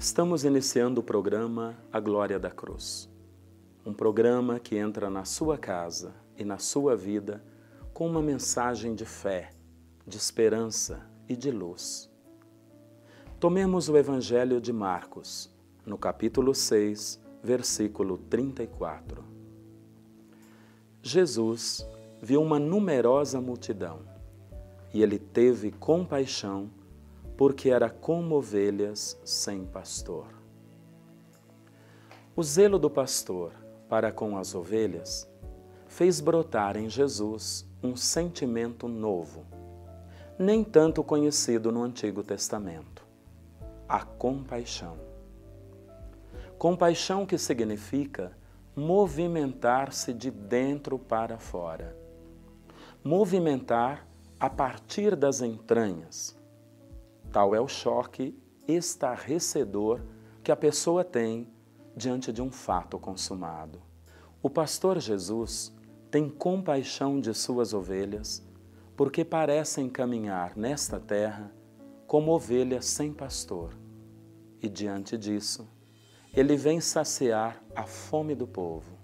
Estamos iniciando o programa A Glória da Cruz. Um programa que entra na sua casa e na sua vida com uma mensagem de fé, de esperança e de luz. Tomemos o Evangelho de Marcos, no capítulo 6, versículo 34. Jesus viu uma numerosa multidão e ele teve compaixão porque era como ovelhas sem pastor. O zelo do pastor para com as ovelhas fez brotar em Jesus um sentimento novo, nem tanto conhecido no Antigo Testamento: a compaixão. Compaixão que significa movimentar-se de dentro para fora. Movimentar a partir das entranhas. Tal é o choque estarrecedor que a pessoa tem diante de um fato consumado. O pastor Jesus tem compaixão de suas ovelhas porque parecem caminhar nesta terra como ovelhas sem pastor. E diante disso, ele vem saciar a fome do povo,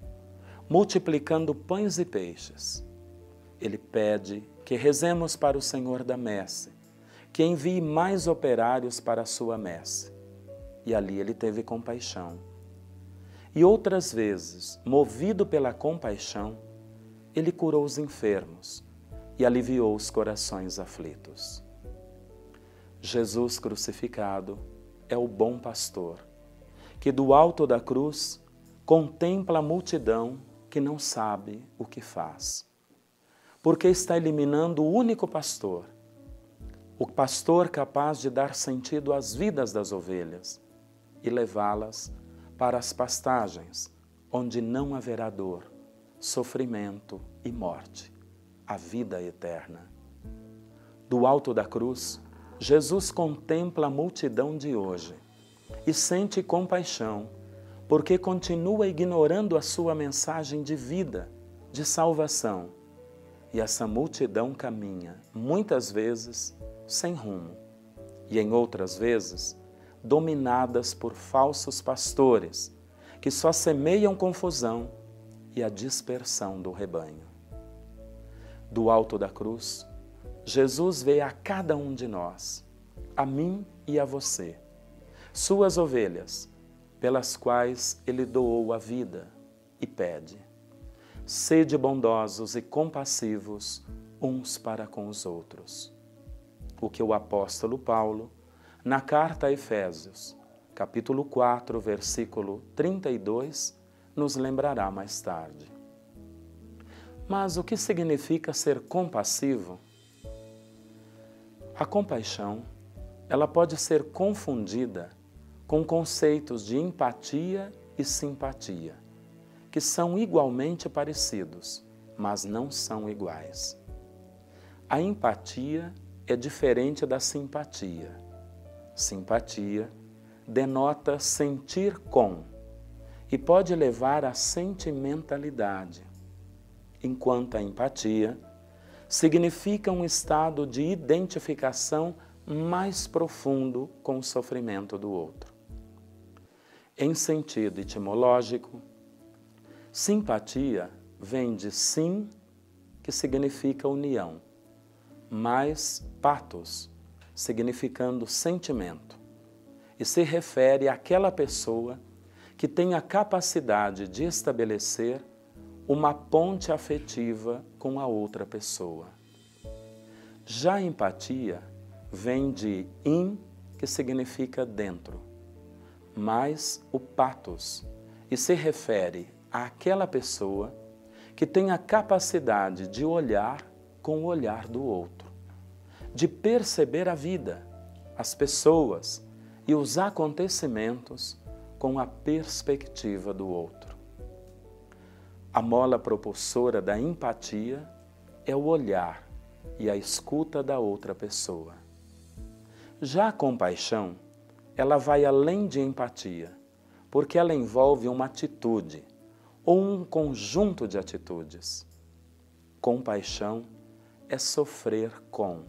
multiplicando pães e peixes. Ele pede que rezemos para o Senhor da messe, que envie mais operários para a sua messe. E ali ele teve compaixão. E outras vezes, movido pela compaixão, ele curou os enfermos e aliviou os corações aflitos. Jesus crucificado é o bom pastor, que do alto da cruz contempla a multidão que não sabe o que faz, porque está eliminando o único pastor, o pastor capaz de dar sentido às vidas das ovelhas e levá-las para as pastagens, onde não haverá dor, sofrimento e morte, a vida eterna. Do alto da cruz, Jesus contempla a multidão de hoje e sente compaixão, porque continua ignorando a sua mensagem de vida, de salvação. E essa multidão caminha, muitas vezes, sem rumo, e em outras vezes, dominadas por falsos pastores, que só semeiam confusão e a dispersão do rebanho. Do alto da cruz, Jesus vê a cada um de nós, a mim e a você, suas ovelhas, pelas quais ele doou a vida, e pede: sede bondosos e compassivos uns para com os outros. O que o apóstolo Paulo, na carta a Efésios, capítulo 4, versículo 32, nos lembrará mais tarde. Mas o que significa ser compassivo? A compaixão, ela pode ser confundida com conceitos de empatia e simpatia, que são igualmente parecidos, mas não são iguais. A empatia é diferente da simpatia. Simpatia denota sentir com e pode levar à sentimentalidade, enquanto a empatia significa um estado de identificação mais profundo com o sofrimento do outro. Em sentido etimológico, simpatia vem de sim, que significa união, mais pathos, significando sentimento, e se refere àquela pessoa que tem a capacidade de estabelecer uma ponte afetiva com a outra pessoa. Já a empatia vem de in, que significa dentro, mais o pathos, e se refere àquela pessoa que tem a capacidade de olhar com o olhar do outro, de perceber a vida, as pessoas e os acontecimentos com a perspectiva do outro. A mola propulsora da empatia é o olhar e a escuta da outra pessoa. Já a compaixão, ela vai além de empatia, porque ela envolve uma atitude ou um conjunto de atitudes. Compaixão é sofrer com,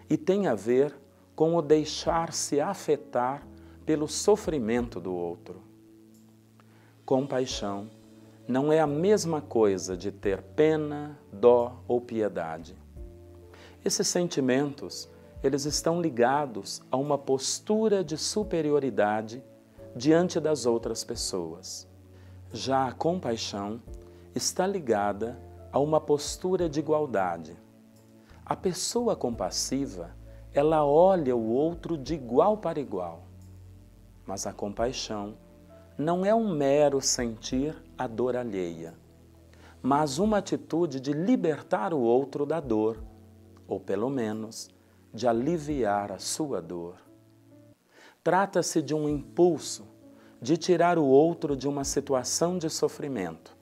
e tem a ver com o deixar-se afetar pelo sofrimento do outro. Compaixão não é a mesma coisa de ter pena, dó ou piedade. Esses sentimentos, eles estão ligados a uma postura de superioridade diante das outras pessoas. Já a compaixão está ligada a uma postura de igualdade. A pessoa compassiva, ela olha o outro de igual para igual. Mas a compaixão não é um mero sentir a dor alheia, mas uma atitude de libertar o outro da dor, ou pelo menos, de aliviar a sua dor. Trata-se de um impulso de tirar o outro de uma situação de sofrimento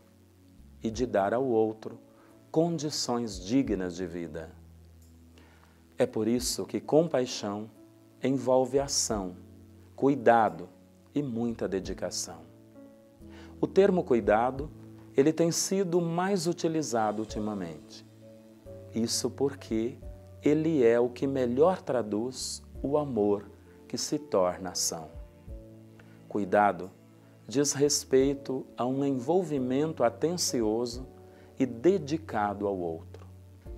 e de dar ao outro condições dignas de vida. É por isso que compaixão envolve ação, cuidado e muita dedicação. O termo cuidado, ele tem sido mais utilizado ultimamente. Isso porque ele é o que melhor traduz o amor que se torna ação. Cuidado diz respeito a um envolvimento atencioso e dedicado ao outro.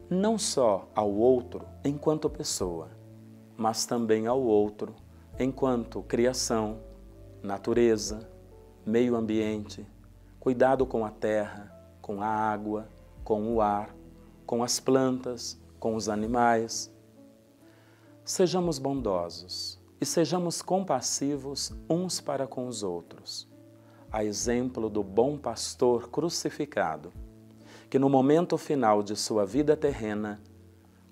Não só ao outro enquanto pessoa, mas também ao outro enquanto criação, natureza, meio ambiente, cuidado com a terra, com a água, com o ar, com as plantas, com os animais. Sejamos bondosos e sejamos compassivos uns para com os outros, a exemplo do bom pastor crucificado, que no momento final de sua vida terrena,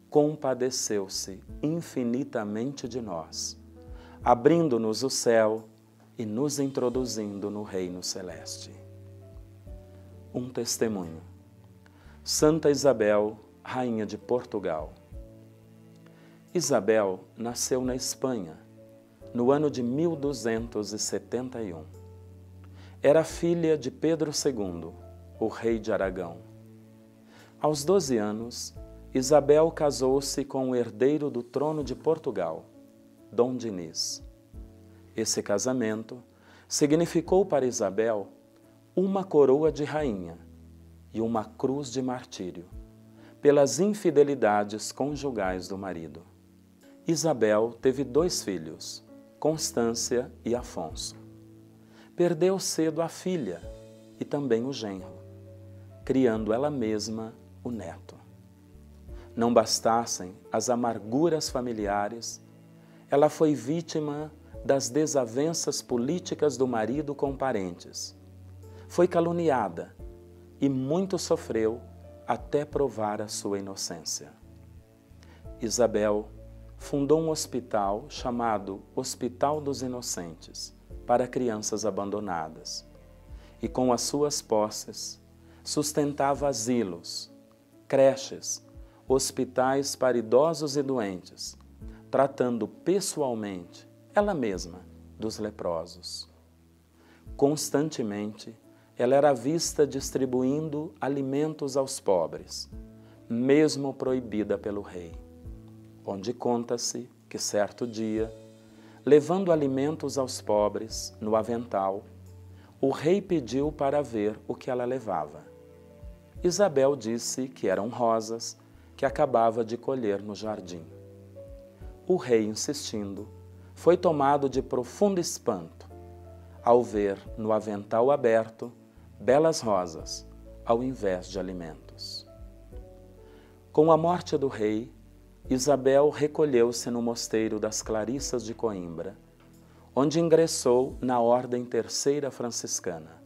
compadeceu-se infinitamente de nós, abrindo-nos o céu e nos introduzindo no reino celeste. Um testemunho. Santa Isabel, Rainha de Portugal. Isabel nasceu na Espanha, no ano de 1271. Era filha de Pedro II, o rei de Aragão. Aos 12 anos, Isabel casou-se com o herdeiro do trono de Portugal, Dom Dinis. Esse casamento significou para Isabel uma coroa de rainha e uma cruz de martírio, pelas infidelidades conjugais do marido. Isabel teve 2 filhos, Constância e Afonso. Perdeu cedo a filha e também o genro, criando ela mesma o neto. Não bastassem as amarguras familiares, ela foi vítima das desavenças políticas do marido com parentes. Foi caluniada e muito sofreu até provar a sua inocência. Isabel fundou um hospital chamado Hospital dos Inocentes para crianças abandonadas e, com as suas posses, sustentava asilos, creches, hospitais para idosos e doentes, tratando pessoalmente, ela mesma, dos leprosos. Constantemente, ela era vista distribuindo alimentos aos pobres, mesmo proibida pelo rei, onde conta-se que certo dia, levando alimentos aos pobres no avental, o rei pediu para ver o que ela levava. Isabel disse que eram rosas que acabava de colher no jardim. O rei, insistindo, foi tomado de profundo espanto ao ver no avental aberto belas rosas ao invés de alimentos. Com a morte do rei, Isabel recolheu-se no mosteiro das Clarissas de Coimbra, onde ingressou na Ordem Terceira Franciscana.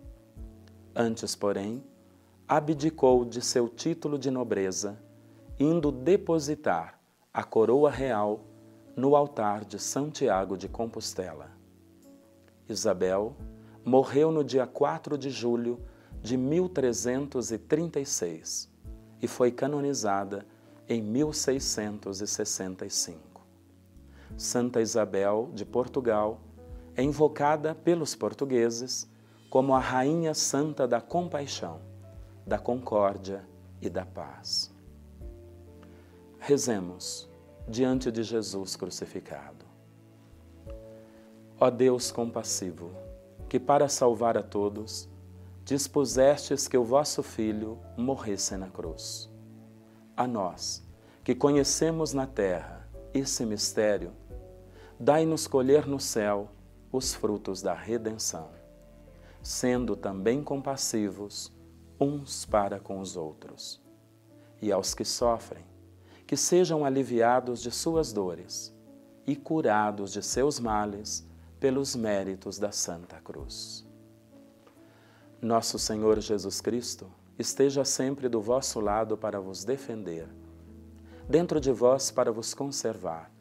Antes, porém, abdicou de seu título de nobreza, indo depositar a coroa real no altar de Santiago de Compostela. Isabel morreu no dia 4 de julho de 1336 e foi canonizada em 1665. Santa Isabel de Portugal é invocada pelos portugueses como a Rainha Santa da Compaixão, da Concórdia e da Paz. Rezemos diante de Jesus crucificado. Ó Deus compassivo, que para salvar a todos, dispusestes que o vosso Filho morresse na cruz. A nós, que conhecemos na terra esse mistério, dai-nos colher no céu os frutos da redenção, sendo também compassivos uns para com os outros. E aos que sofrem, que sejam aliviados de suas dores e curados de seus males pelos méritos da Santa Cruz. Nosso Senhor Jesus Cristo esteja sempre do vosso lado para vos defender, dentro de vós para vos conservar,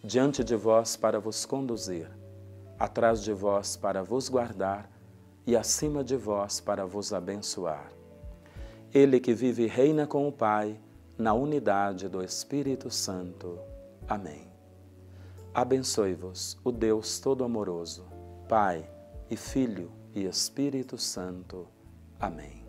diante de vós para vos conduzir, atrás de vós para vos guardar e acima de vós para vos abençoar. Ele que vive e reina com o Pai, na unidade do Espírito Santo. Amém. Abençoe-vos o Deus Todo-Amoroso, Pai e Filho e Espírito Santo. Amém.